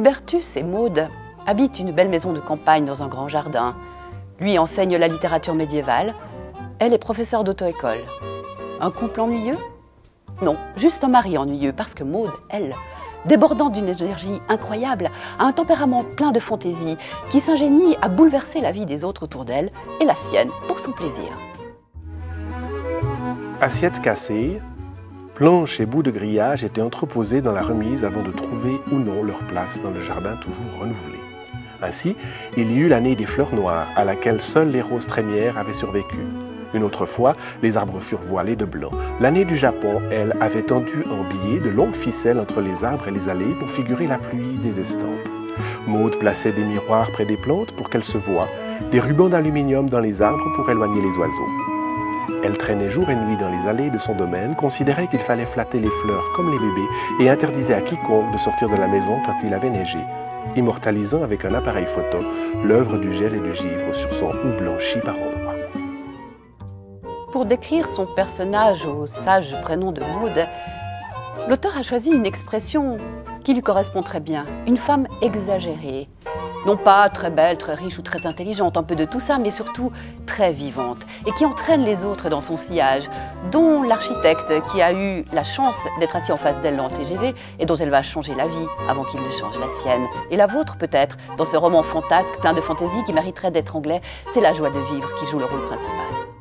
Hubertus et Maude habitent une belle maison de campagne dans un grand jardin. Lui enseigne la littérature médiévale, elle est professeure d'auto-école. Un couple ennuyeux? Non, juste un mari ennuyeux, parce que Maude, elle, débordant d'une énergie incroyable, a un tempérament plein de fantaisie qui s'ingénie à bouleverser la vie des autres autour d'elle et la sienne pour son plaisir. Assiettes cassées, planches et bouts de grillage étaient entreposés dans la remise avant de trouver ou non leur place dans le jardin toujours renouvelé. Ainsi, il y eut l'année des fleurs noires, à laquelle seules les roses trémières avaient survécu. Une autre fois, les arbres furent voilés de blanc. L'année du Japon, elle, avait tendu en billets de longues ficelles entre les arbres et les allées pour figurer la pluie des estampes. Maude plaçait des miroirs près des plantes pour qu'elles se voient, des rubans d'aluminium dans les arbres pour éloigner les oiseaux. Elle traînait jour et nuit dans les allées de son domaine, considérait qu'il fallait flatter les fleurs comme les bébés et interdisait à quiconque de sortir de la maison quand il avait neigé, immortalisant avec un appareil photo l'œuvre du gel et du givre sur son hou blanchi par endroits. Pour décrire son personnage au sage prénom de Maude, l'auteur a choisi une expression qui lui correspond très bien, une femme exagérée. Non pas très belle, très riche ou très intelligente, un peu de tout ça, mais surtout très vivante et qui entraîne les autres dans son sillage, dont l'architecte qui a eu la chance d'être assis en face d'elle dans le TGV et dont elle va changer la vie avant qu'il ne change la sienne. Et la vôtre peut-être, dans ce roman fantasque plein de fantaisie qui mériterait d'être anglais, c'est la joie de vivre qui joue le rôle principal.